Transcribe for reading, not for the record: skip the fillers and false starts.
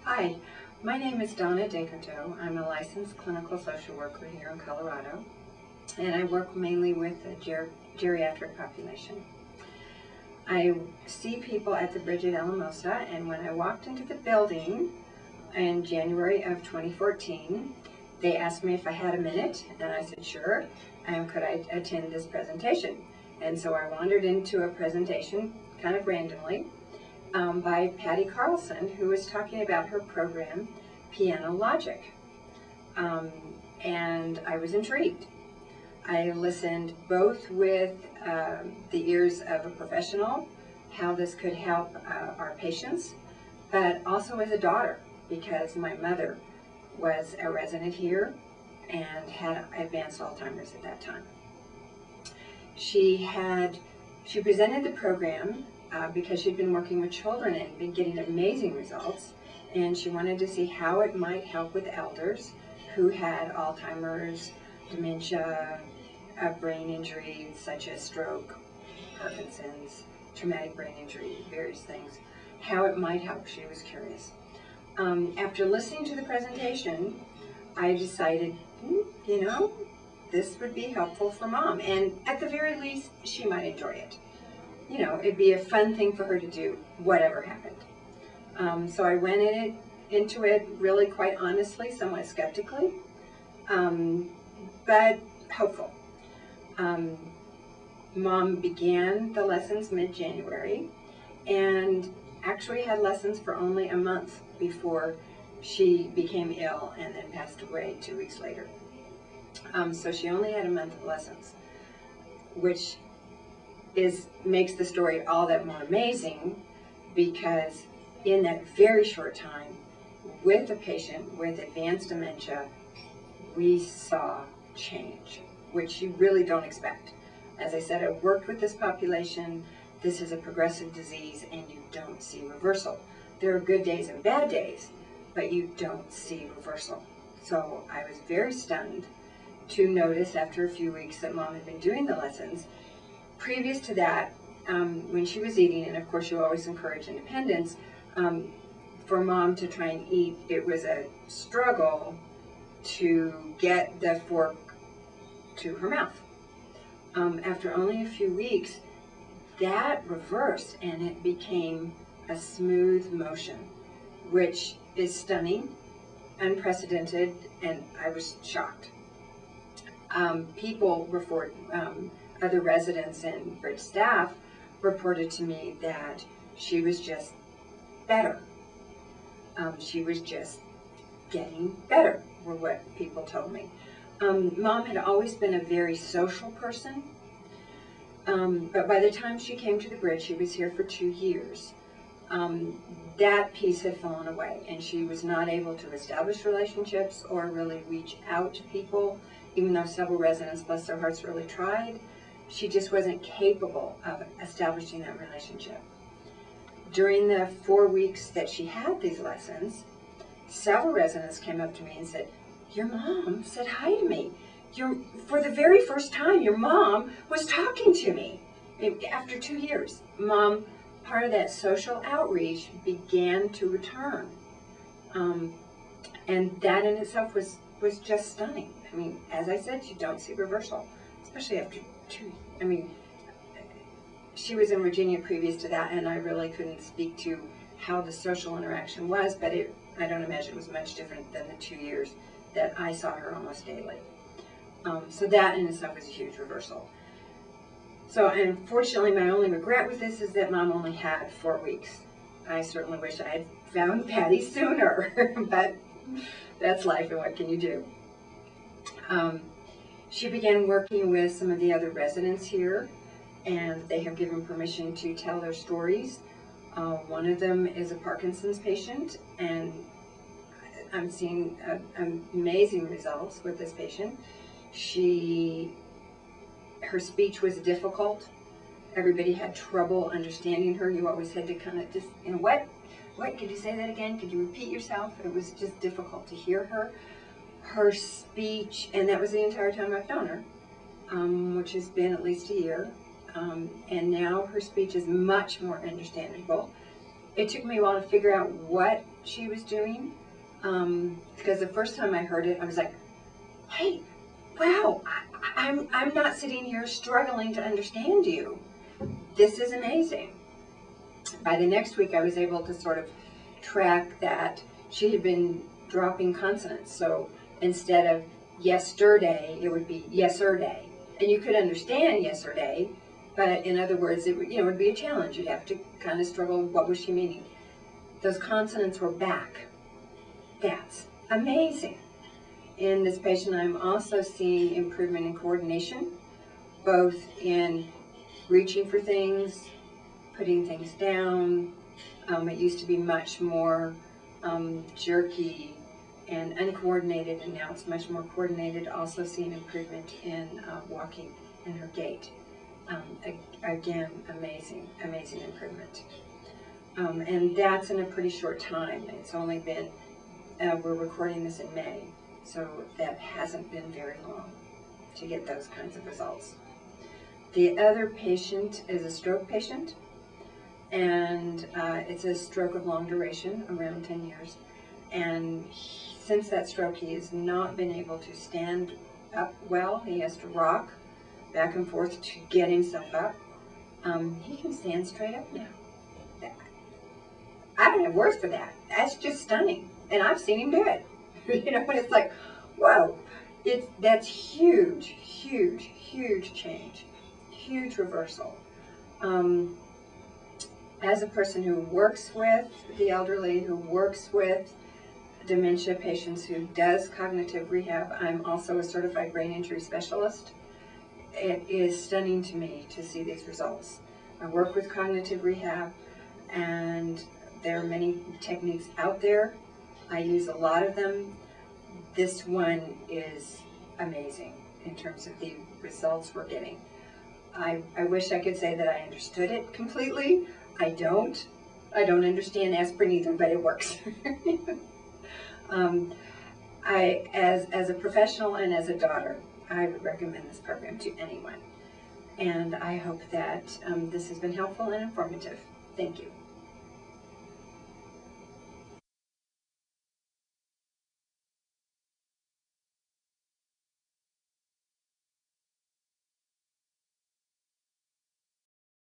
Hi, my name is Donna Descoteaux. I'm a licensed clinical social worker here in Colorado, and I work mainly with the geriatric population. I see people at the Bridge at Alamosa, and when I walked into the building in January of 2014, they asked me if I had a minute, and I said sure, and could I attend this presentation. And so I wandered into a presentation kind of randomly by Patty Carlson, who was talking about her program, Piano Logic. And I was intrigued. I listened both with the ears of a professional, how this could help our patients, but also as a daughter, because my mother was a resident here and had advanced Alzheimer's at that time. She presented the program because she'd been working with children and been getting amazing results, and she wanted to see how it might help with elders who had Alzheimer's, dementia, brain injury such as stroke, Parkinson's, traumatic brain injury, various things, how it might help. She was curious. After listening to the presentation, I decided, this would be helpful for Mom, and at the very least, she might enjoy it. It'd be a fun thing for her to do, whatever happened. So I went into it really quite honestly, somewhat skeptically, but hopeful. Mom began the lessons mid-January and actually had lessons for only a month before she became ill and then passed away 2 weeks later. So she only had a month of lessons, which makes the story all that more amazing, because in that very short time, with a patient with advanced dementia, we saw change, which you really don't expect. As I said, I worked with this population. This is a progressive disease, and you don't see reversal. There are good days and bad days, but you don't see reversal. So I was very stunned to notice after a few weeks that Mom had been doing the lessons. Previous to that, when she was eating, and of course you always encourage independence, for Mom to try and eat, it was a struggle to get the fork to her mouth. After only a few weeks, that reversed and it became a smooth motion, which is stunning, unprecedented, and I was shocked. Other residents and Bridge staff reported to me that she was just better. She was just getting better, were what people told me. Mom had always been a very social person, but by the time she came to the Bridge, she was here for 2 years. That piece had fallen away, and she was not able to establish relationships or really reach out to people, even though several residents, bless their hearts, really tried. She just wasn't capable of establishing that relationship. During the 4 weeks that she had these lessons, several residents came up to me and said, "Your mom said hi to me. For the very first time, your mom was talking to me." After 2 years, Mom, part of that social outreach began to return. And that in itself was just stunning. I mean, as I said, you don't see reversal, especially after she was in Virginia previous to that, and I really couldn't speak to how the social interaction was, but I don't imagine it was much different than the 2 years that I saw her almost daily. So that in itself was a huge reversal. So unfortunately, my only regret with this is that Mom only had 4 weeks. I certainly wish I had found Patty sooner, but that's life, and what can you do? She began working with some of the other residents here, and they have given permission to tell their stories. One of them is a Parkinson's patient, and I'm seeing amazing results with this patient. Her speech was difficult. Everybody had trouble understanding her. You always had to kind of just, what? Could you say that again? Could you repeat yourself? It was just difficult to hear her. Her speech, and that was the entire time I've known her, which has been at least a year. And now her speech is much more understandable. It took me a while to figure out what she was doing, because the first time I heard it, I was like, hey, wow, I'm not sitting here struggling to understand you. This is amazing. By the next week, I was able to sort of track that she had been dropping consonants. So instead of yesterday, it would be yesterday. And you could understand yesterday, but in other words, it would be a challenge. You'd have to kind of struggle, what was she meaning? Those consonants were back. That's amazing. In this patient, I'm also seeing improvement in coordination, both in reaching for things, putting things down. It used to be much more jerky and uncoordinated, and now it's much more coordinated. Also seeing improvement in walking and her gait. Again, amazing improvement. And that's in a pretty short time. It's only been, we're recording this in May, so that hasn't been very long to get those kinds of results. The other patient is a stroke patient, and it's a stroke of long duration, around 10 years. And since that stroke, he has not been able to stand up well. He has to rock back and forth to get himself up. He can stand straight up now. I don't have words for that. That's just stunning. And I've seen him do it. And it's like, whoa, that's huge change, huge reversal. As a person who works with the elderly, who works with dementia patients, who does cognitive rehab, I'm also a certified brain injury specialist. It is stunning to me to see these results. I work with cognitive rehab, and there are many techniques out there. I use a lot of them. This one is amazing in terms of the results we're getting. I wish I could say that I understood it completely. I don't. I don't understand aspirin either, but it works. As a professional and as a daughter, I would recommend this program to anyone. And I hope that this has been helpful and informative. Thank you.